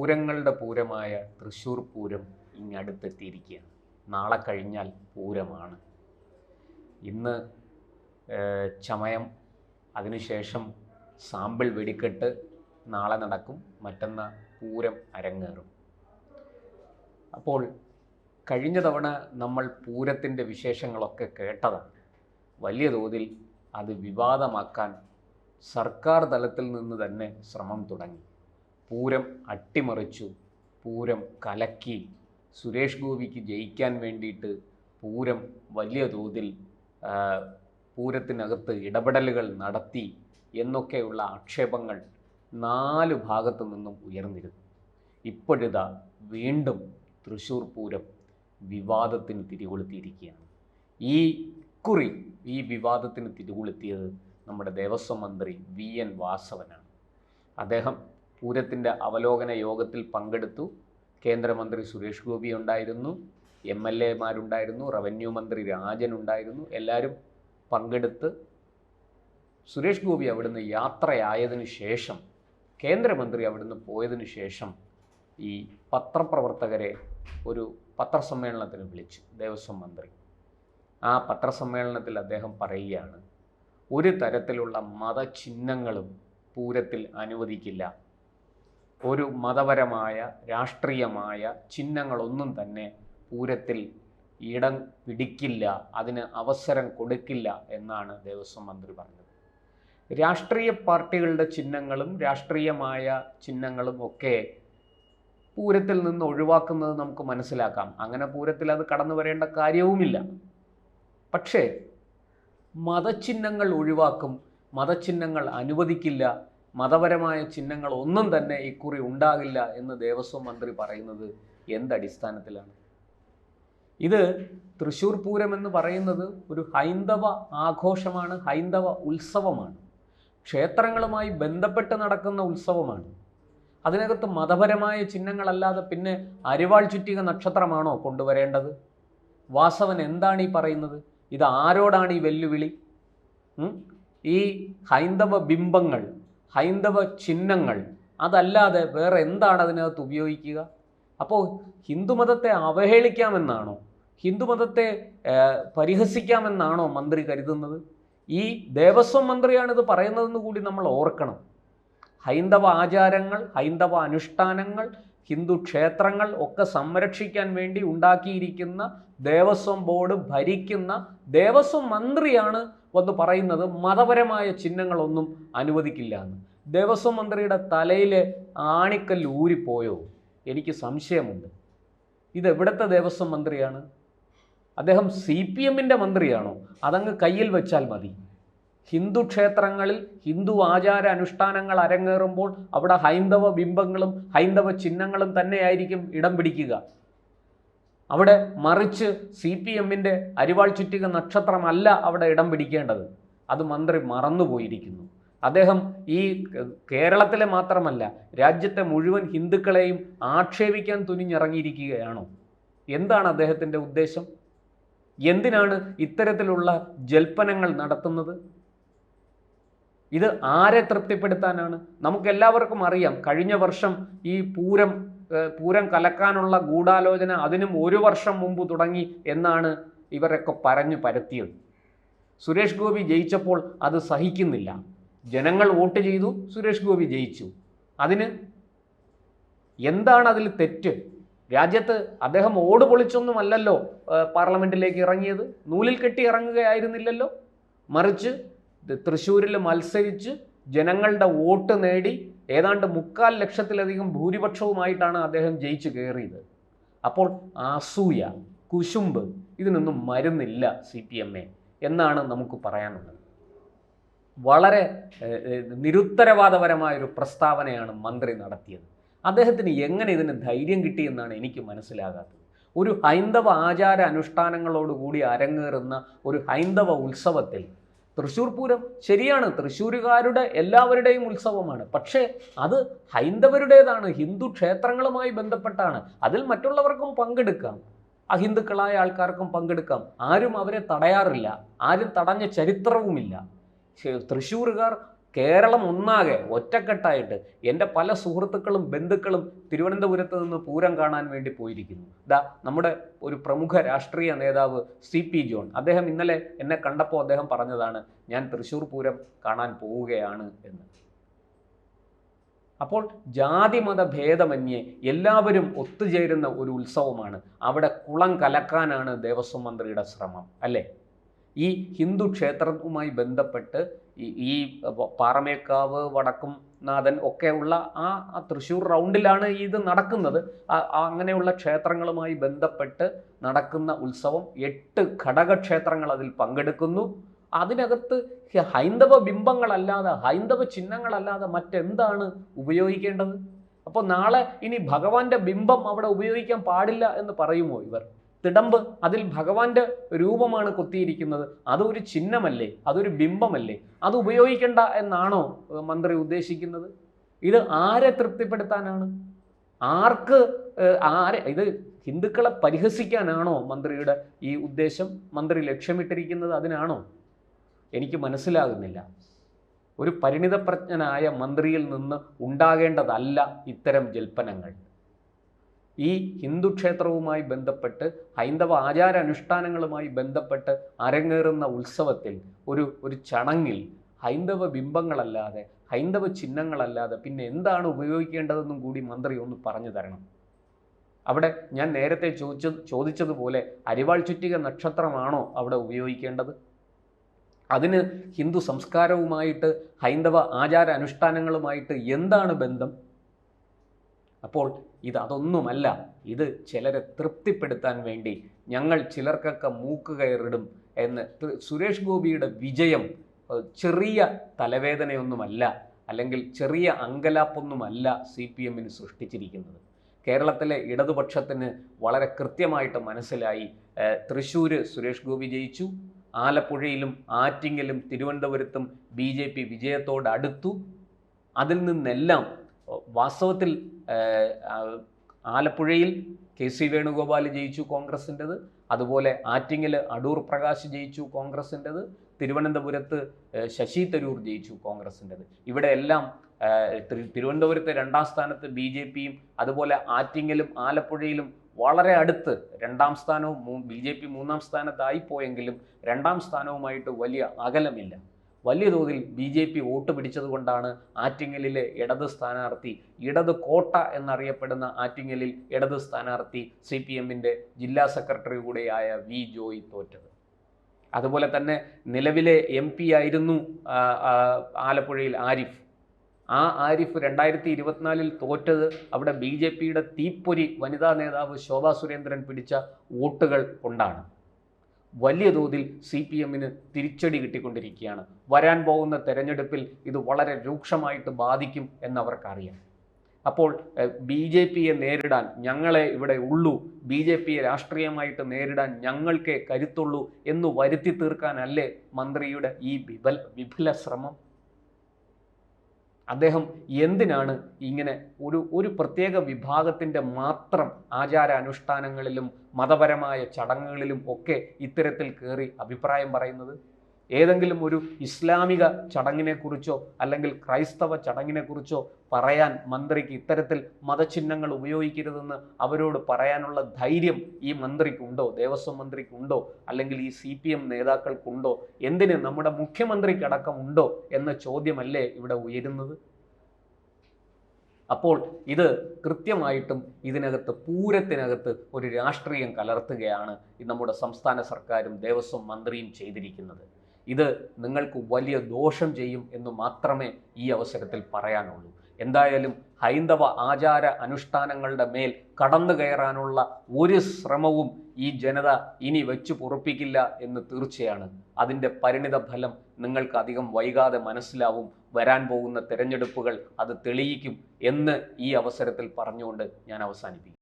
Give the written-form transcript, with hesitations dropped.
പൂരങ്ങളുടെ പൂരമായ തൃശ്ശൂർ പൂരം ഇങ്ങടുത്തെത്തിയിരിക്കുകയാണ്. നാളെ കഴിഞ്ഞാൽ പൂരമാണ്. ഇന്ന് ചമയം, അതിനുശേഷം സാമ്പിൾ വെടിക്കെട്ട് നാളെ നടക്കും. മറ്റന്നാ പൂരം അരങ്ങേറും. അപ്പോൾ കഴിഞ്ഞ തവണ നമ്മൾ പൂരത്തിൻ്റെ വിശേഷങ്ങളൊക്കെ കേട്ടതാണ്. വലിയ തോതിൽ അത് വിവാദമാക്കാൻ സർക്കാർ തലത്തിൽ നിന്ന് തന്നെ ശ്രമം തുടങ്ങി. പൂരം അട്ടിമറിച്ചു, പൂരം കലക്കി, സുരേഷ് ഗോപിക്ക് ജയിക്കാൻ വേണ്ടിയിട്ട് പൂരം വലിയ തോതിൽ പൂരത്തിനകത്ത് ഇടപെടലുകൾ നടത്തി എന്നൊക്കെയുള്ള ആക്ഷേപങ്ങൾ 4 ഭാഗത്തു നിന്നും ഉയർന്നിരുന്നു. ഇപ്പോഴിതാ വീണ്ടും തൃശ്ശൂർ പൂരം വിവാദത്തിന് തിരികൊളുത്തിയിരിക്കുകയാണ്. ഈ കുറി ഈ വിവാദത്തിന് തിരികൊളുത്തിയത് നമ്മുടെ ദേവസ്വം മന്ത്രി VN വാസവനാണ്. അദ്ദേഹം പൂരത്തിൻ്റെ അവലോകന യോഗത്തിൽ പങ്കെടുത്തു. കേന്ദ്രമന്ത്രി സുരേഷ് ഗോപി ഉണ്ടായിരുന്നു, MLA മാരുണ്ടായിരുന്നു, റവന്യൂ മന്ത്രി രാജൻ ഉണ്ടായിരുന്നു. എല്ലാവരും പങ്കെടുത്ത് സുരേഷ് ഗോപി അവിടുന്ന് യാത്രയായതിനു ശേഷം, കേന്ദ്രമന്ത്രി അവിടുന്ന് പോയതിനു ശേഷം ഈ പത്രപ്രവർത്തകരെ ഒരു പത്രസമ്മേളനത്തിന് വിളിച്ചു ദേവസ്വം മന്ത്രി. ആ പത്രസമ്മേളനത്തിൽ അദ്ദേഹം പറയുകയാണ്, ഒരു തരത്തിലുള്ള മതചിഹ്നങ്ങളും പൂരത്തിൽ അനുവദിക്കില്ല. ഒരു മതപരമായ രാഷ്ട്രീയമായ ചിഹ്നങ്ങളൊന്നും തന്നെ പൂരത്തിൽ ഇടം പിടിക്കില്ല, അതിന് അവസരം കൊടുക്കില്ല എന്നാണ് ദേവസ്വം മന്ത്രി പറഞ്ഞത്. രാഷ്ട്രീയ പാർട്ടികളുടെ ചിഹ്നങ്ങളും രാഷ്ട്രീയമായ ചിഹ്നങ്ങളും ഒക്കെ പൂരത്തിൽ നിന്ന് ഒഴിവാക്കുന്നത് നമുക്ക് മനസ്സിലാക്കാം. അങ്ങനെ പൂരത്തിൽ അത് കടന്നു വരേണ്ട കാര്യവുമില്ല. പക്ഷേ മതചിഹ്നങ്ങൾ ഒഴിവാക്കും, മതചിഹ്നങ്ങൾ അനുവദിക്കില്ല, മതപരമായ ചിഹ്നങ്ങൾ ഒന്നും തന്നെ ഇക്കുറി ഉണ്ടാകില്ല എന്ന് ദേവസ്വം മന്ത്രി പറയുന്നത് എന്തടിസ്ഥാനത്തിലാണ്? ഇത് തൃശ്ശൂർ പൂരം എന്ന് പറയുന്നത് ഒരു ഹൈന്ദവ ആഘോഷമാണ്, ഹൈന്ദവ ഉത്സവമാണ്, ക്ഷേത്രങ്ങളുമായി ബന്ധപ്പെട്ട് നടക്കുന്ന ഉത്സവമാണ്. അതിനകത്ത് മതപരമായ ചിഹ്നങ്ങളല്ലാതെ പിന്നെ അരിവാൾ ചുറ്റിക നക്ഷത്രമാണോ കൊണ്ടുവരേണ്ടത്? വാസവൻ എന്താണ് ഈ പറയുന്നത്? ഇത് ആരോടാണ് ഈ വെല്ലുവിളി? ഈ ഹൈന്ദവ ബിംബങ്ങൾ, ഹൈന്ദവ ചിഹ്നങ്ങൾ അതല്ലാതെ വേറെ എന്താണ് അതിനകത്ത് ഉപയോഗിക്കുക? അപ്പോൾ ഹിന്ദുമതത്തെ അവഹേളിക്കാമെന്നാണോ, ഹിന്ദുമതത്തെ പരിഹസിക്കാമെന്നാണോ മന്ത്രി കരുതുന്നത്? ഈ ദേവസ്വം മന്ത്രിയാണിത് പറയുന്നതെന്ന് കൂടി നമ്മൾ ഓർക്കണം. ഹൈന്ദവ ആചാരങ്ങൾ, ഹൈന്ദവ അനുഷ്ഠാനങ്ങൾ, ഹിന്ദു ക്ഷേത്രങ്ങൾ ഒക്കെ സംരക്ഷിക്കാൻ വേണ്ടി ഉണ്ടാക്കിയിരിക്കുന്ന ദേവസ്വം ബോർഡ് ഭരിക്കുന്ന ദേവസ്വം മന്ത്രിയാണ് വന്ന് പറയുന്നത് മതപരമായ ചിഹ്നങ്ങളൊന്നും അനുവദിക്കില്ല എന്ന്. ദേവസ്വം മന്ത്രിയുടെ തലയിലെ ആണിക്കല്ല് ഊരിപ്പോയോ? എനിക്ക് സംശയമുണ്ട്. ഇതെവിടുത്തെ ദേവസ്വം മന്ത്രിയാണ്? അദ്ദേഹം CPMൻ്റെ മന്ത്രിയാണോ? അതങ്ങ് കയ്യിൽ വെച്ചാൽ മതി. ഹിന്ദു ക്ഷേത്രങ്ങളിൽ ഹിന്ദു ആചാര അനുഷ്ഠാനങ്ങൾ അരങ്ങേറുമ്പോൾ അവിടെ ഹൈന്ദവ ബിംബങ്ങളും ഹൈന്ദവ ചിഹ്നങ്ങളും തന്നെയായിരിക്കും ഇടം പിടിക്കുക. അവിടെ മറിച്ച് CPMൻ്റെ അരിവാൾ ചുറ്റിക നക്ഷത്രമല്ല അവിടെ ഇടം പിടിക്കേണ്ടത്. അത് മന്ത്രി മറന്നുപോയിരിക്കുന്നു. അദ്ദേഹം ഈ കേരളത്തിലെ മാത്രമല്ല രാജ്യത്തെ മുഴുവൻ ഹിന്ദുക്കളെയും ആക്ഷേപിക്കാൻ തുനിഞ്ഞിറങ്ങിയിരിക്കുകയാണോ? എന്താണ് അദ്ദേഹത്തിൻ്റെ ഉദ്ദേശം? എന്തിനാണ് ഇത്തരത്തിലുള്ള ജൽപ്പനങ്ങൾ നടത്തുന്നത്? ഇത് ആരെ തൃപ്തിപ്പെടുത്താനാണ്? നമുക്കെല്ലാവർക്കും അറിയാം, കഴിഞ്ഞ വർഷം ഈ പൂരം കലക്കാനുള്ള ഗൂഢാലോചന അതിനും 1 വർഷം മുമ്പ് തുടങ്ങി എന്നാണ് ഇവരൊക്കെ പറഞ്ഞു പരത്തിയത്. സുരേഷ് ഗോപി ജയിച്ചപ്പോൾ അത് സഹിക്കുന്നില്ല. ജനങ്ങൾ വോട്ട് ചെയ്തു, സുരേഷ് ഗോപി ജയിച്ചു. അതിന് എന്താണ് അതിൽ തെറ്റ്? രാജ്യത്ത് അദ്ദേഹം ഓട് പൊളിച്ചൊന്നുമല്ലല്ലോ പാർലമെൻറ്റിലേക്ക് ഇറങ്ങിയത്, നൂലിൽ കെട്ടി ഇറങ്ങുകയായിരുന്നില്ലല്ലോ. മറിച്ച് തൃശ്ശൂരിൽ മത്സരിച്ച് ജനങ്ങളുടെ വോട്ട് നേടി ഏതാണ്ട് 3/4 ലക്ഷത്തിലധികം ഭൂരിപക്ഷവുമായിട്ടാണ് അദ്ദേഹം ജയിച്ചു കയറിയത്. അപ്പോൾ അസൂയ, കുശുമ്പ് ഇതിനൊന്നും മരുന്നില്ല CPM എന്നാണ് നമുക്ക് പറയാനുള്ളത്. വളരെ നിരുത്തരവാദപരമായൊരു പ്രസ്താവനയാണ് മന്ത്രി നടത്തിയത്. അദ്ദേഹത്തിന് എങ്ങനെ ഇതിന് ധൈര്യം കിട്ടിയെന്നാണ് എനിക്ക് മനസ്സിലാകാത്തത്. ഒരു ഹൈന്ദവ ആചാര അനുഷ്ഠാനങ്ങളോടുകൂടി അരങ്ങേറുന്ന ഒരു ഹൈന്ദവ ഉത്സവത്തിൽ തൃശ്ശൂർ പൂരം ശരിയാണ്, തൃശ്ശൂരുകാരുടെ എല്ലാവരുടെയും ഉത്സവമാണ്. പക്ഷേ അത് ഹൈന്ദവരുടേതാണ്, ഹിന്ദു ക്ഷേത്രങ്ങളുമായി ബന്ധപ്പെട്ടാണ്. അതിൽ മറ്റുള്ളവർക്കും പങ്കെടുക്കാം, അഹിന്ദുക്കളായ ആൾക്കാർക്കും പങ്കെടുക്കാം. ആരും അവരെ തടയാറില്ല, ആരും തടഞ്ഞ ചരിത്രവുമില്ല. തൃശ്ശൂരുകാർ കേരളം ഒന്നാകെ ഒറ്റക്കെട്ടായിട്ട് എൻ്റെ പല സുഹൃത്തുക്കളും ബന്ധുക്കളും തിരുവനന്തപുരത്ത് നിന്ന് പൂരം കാണാൻ വേണ്ടി പോയിരിക്കുന്നു. നമ്മുടെ ഒരു പ്രമുഖ രാഷ്ട്രീയ നേതാവ് CP ജോൺ, അദ്ദേഹം ഇന്നലെ എന്നെ കണ്ടപ്പോൾ അദ്ദേഹം പറഞ്ഞതാണ്, ഞാൻ തൃശ്ശൂർ പൂരം കാണാൻ പോവുകയാണ് എന്ന്. അപ്പോൾ ജാതിമത ഭേദമന്യേ എല്ലാവരും ഒത്തുചേരുന്ന ഒരു ഉത്സവമാണ്. അവിടെ കുളം കലക്കാനാണ് ദേവസ്വം മന്ത്രിയുടെ ശ്രമം, അല്ലേ? ഈ ഹിന്ദു ക്ഷേത്രവുമായി ബന്ധപ്പെട്ട് ഈ പാറമേക്കാവ്, വടക്കും നാഥൻ ഒക്കെയുള്ള ആ തൃശ്ശൂർ റൗണ്ടിലാണ് ഇത് നടക്കുന്നത്. അങ്ങനെയുള്ള ക്ഷേത്രങ്ങളുമായി ബന്ധപ്പെട്ട് നടക്കുന്ന ഉത്സവം 8 ഘടകക്ഷേത്രങ്ങൾ അതിൽ പങ്കെടുക്കുന്നു. അതിനകത്ത് ഹൈന്ദവ ബിംബങ്ങളല്ലാതെ, ഹൈന്ദവ ചിഹ്നങ്ങളല്ലാതെ മറ്റെന്താണ് ഉപയോഗിക്കേണ്ടത്? അപ്പോൾ നാളെ ഇനി ഭഗവാന്റെ ബിംബം അവിടെ ഉപയോഗിക്കാൻ പാടില്ല എന്ന് പറയുമോ ഇവർ? തിടമ്പ്, അതിൽ ഭഗവാന്റെ രൂപമാണ് കൊത്തിയിരിക്കുന്നത്, അതൊരു ചിഹ്നമല്ലേ, അതൊരു ബിംബമല്ലേ, അത് ഉപയോഗിക്കേണ്ട എന്നാണോ മന്ത്രി ഉദ്ദേശിക്കുന്നത്? ഇത് ആരെ തൃപ്തിപ്പെടുത്താനാണ്? ഇത് ഹിന്ദുക്കളെ പരിഹസിക്കാനാണോ മന്ത്രിയുടെ ഈ ഉദ്ദേശം? മന്ത്രി ലക്ഷ്യമിട്ടിരിക്കുന്നത് അതിനാണോ? എനിക്ക് മനസ്സിലാകുന്നില്ല. ഒരു പരിണിതപ്രജ്ഞനായ മന്ത്രിയിൽ നിന്ന് ഉണ്ടാകേണ്ടതല്ല ഇത്തരം ജൽപ്പനങ്ങൾ. ഈ ഹിന്ദു ക്ഷേത്രവുമായി ബന്ധപ്പെട്ട്, ഹൈന്ദവ ആചാരാനുഷ്ഠാനങ്ങളുമായി ബന്ധപ്പെട്ട് അരങ്ങേറുന്ന ഉത്സവത്തിൽ, ഒരു ചടങ്ങിൽ ഹൈന്ദവ ബിംബങ്ങളല്ലാതെ, ഹൈന്ദവ ചിഹ്നങ്ങളല്ലാതെ പിന്നെ എന്താണ് ഉപയോഗിക്കേണ്ടതെന്നും കൂടി മന്ത്രി ഒന്ന് പറഞ്ഞു തരണം. അവിടെ ഞാൻ നേരത്തെ ചോദിച്ചതുപോലെ അരിവാൾ ചുറ്റിക നക്ഷത്രമാണോ അവിടെ ഉപയോഗിക്കേണ്ടത്? അതിന് ഹിന്ദു സംസ്കാരവുമായിട്ട്, ഹൈന്ദവ ആചാര അനുഷ്ഠാനങ്ങളുമായിട്ട് എന്താണ് ബന്ധം? അപ്പോൾ അതൊന്നുമല്ല. ഇത് ചിലരെ തൃപ്തിപ്പെടുത്താൻ വേണ്ടി ഞങ്ങൾ ചിലർക്കൊക്കെ മൂക്കുകയറിടും എന്ന് സുരേഷ് ഗോപിയുടെ വിജയം ചെറിയ തലവേദനയൊന്നുമല്ല, അല്ലെങ്കിൽ ചെറിയ അങ്കലാപ്പൊന്നുമല്ല CPMന് സൃഷ്ടിച്ചിരിക്കുന്നത്. കേരളത്തിലെ ഇടതുപക്ഷത്തിന് വളരെ കൃത്യമായിട്ട് മനസ്സിലായി, തൃശ്ശൂർ സുരേഷ് ഗോപി ജയിച്ചു, ആലപ്പുഴയിലും ആറ്റിങ്ങലും തിരുവനന്തപുരത്തും BJP വിജയത്തോടടുത്തു. അതിൽ നിന്നെല്ലാം വാസ്തവത്തിൽ ആലപ്പുഴയിൽ KC വേണുഗോപാൽ ജയിച്ചു, കോൺഗ്രസിൻ്റെത്. അതുപോലെ ആറ്റിങ്ങൽ അടൂർ പ്രകാശ് ജയിച്ചു, കോൺഗ്രസിൻ്റെത്. തിരുവനന്തപുരത്ത് ശശി തരൂർ ജയിച്ചു, കോൺഗ്രസിൻ്റെത്. ഇവിടെ എല്ലാം തിരുവനന്തപുരത്ത് 2ാം സ്ഥാനത്ത് BJPയും, അതുപോലെ ആറ്റിങ്ങലും ആലപ്പുഴയിലും വളരെ അടുത്ത് 2ാം സ്ഥാനവും, BJP 3ാം സ്ഥാനത്തായിപ്പോയെങ്കിലും 2ാം സ്ഥാനവുമായിട്ട് വലിയ അകലമില്ല. വലിയ തോതിൽ BJP വോട്ട് പിടിച്ചതുകൊണ്ടാണ് ആറ്റിങ്ങലിലെ ഇടത് സ്ഥാനാർത്ഥി, ഇടത് കോട്ട എന്നറിയപ്പെടുന്ന ആറ്റിങ്ങലിൽ ഇടത് സ്ഥാനാർത്ഥി CPMൻ്റെ ജില്ലാ സെക്രട്ടറി കൂടെയായ V ജോയ് തോറ്റത്. അതുപോലെ തന്നെ നിലവിലെ MP ആയിരുന്നു ആലപ്പുഴയിൽ ആരിഫ്. ആ ആരിഫ് 2024 തോറ്റത് അവിടെ BJPയുടെ തീപ്പൊരി വനിതാ നേതാവ് ശോഭാ സുരേന്ദ്രൻ പിടിച്ച വോട്ടുകൾ കൊണ്ടാണ്. വലിയ തോതിൽ CPMന് തിരിച്ചടി കിട്ടിക്കൊണ്ടിരിക്കുകയാണ്. വരാൻ പോകുന്ന തെരഞ്ഞെടുപ്പിൽ ഇത് വളരെ രൂക്ഷമായിട്ട് ബാധിക്കും എന്നവർക്കറിയാം. അപ്പോൾ BJPയെ നേരിടാൻ ഞങ്ങളെ ഇവിടെ ഉള്ളൂ, BJPയെ രാഷ്ട്രീയമായിട്ട് നേരിടാൻ ഞങ്ങൾക്കേ കരുത്തുള്ളൂ എന്ന് വരുത്തി തീർക്കാനല്ലേ മന്ത്രിയുടെ ഈ വിഫല ശ്രമം? അദ്ദേഹം എന്തിനാണ് ഇങ്ങനെ ഒരു പ്രത്യേക വിഭാഗത്തിൻ്റെ മാത്രം ആചാരാനുഷ്ഠാനങ്ങളിലും മതപരമായ ചടങ്ങുകളിലും ഒക്കെ ഇത്തരത്തിൽ കയറി അഭിപ്രായം പറയുന്നത്? ഏതെങ്കിലും ഒരു ഇസ്ലാമിക ചടങ്ങിനെക്കുറിച്ചോ അല്ലെങ്കിൽ ക്രൈസ്തവ ചടങ്ങിനെക്കുറിച്ചോ പറയാൻ മന്ത്രിക്ക് ഇത്തരത്തിൽ മതചിഹ്നങ്ങൾ ഉപയോഗിക്കരുതെന്ന് അവരോട് പറയാനുള്ള ധൈര്യം ഈ മന്ത്രിക്കുണ്ടോ, ദേവസ്വം മന്ത്രിക്കുണ്ടോ, അല്ലെങ്കിൽ ഈ CPM നേതാക്കൾക്കുണ്ടോ? എന്തിന് നമ്മുടെ മുഖ്യമന്ത്രിക്കടക്കം ഉണ്ടോ എന്ന ചോദ്യമല്ലേ ഇവിടെ ഉയരുന്നത്? അപ്പോൾ ഇത് കൃത്യമായിട്ടും ഇതിനകത്ത്, പൂരത്തിനകത്ത് ഒരു രാഷ്ട്രീയം കലർത്തുകയാണ് നമ്മുടെ സംസ്ഥാന സർക്കാരും ദേവസ്വം മന്ത്രിയും ചെയ്തിരിക്കുന്നത്. ഇത് നിങ്ങൾക്ക് വലിയ ദോഷം ചെയ്യും എന്ന് മാത്രമേ ഈ അവസരത്തിൽ പറയാനുള്ളൂ. എന്തായാലും ഹൈന്ദവ ആചാര അനുഷ്ഠാനങ്ങളുടെ മേൽ കടന്നു കയറാനുള്ള ഒരു ശ്രമവും ഈ ജനത ഇനി വെച്ചു പൊറുപ്പിക്കില്ല എന്ന് തീർച്ചയാണ്. അതിൻ്റെ പരിണിത ഫലം നിങ്ങൾക്ക് അധികം വൈകാതെ മനസ്സിലാവും. വരാൻ പോകുന്ന തെരഞ്ഞെടുപ്പുകൾ അത് തെളിയിക്കും എന്ന് ഈ അവസരത്തിൽ പറഞ്ഞുകൊണ്ട് ഞാൻ അവസാനിപ്പിക്കും.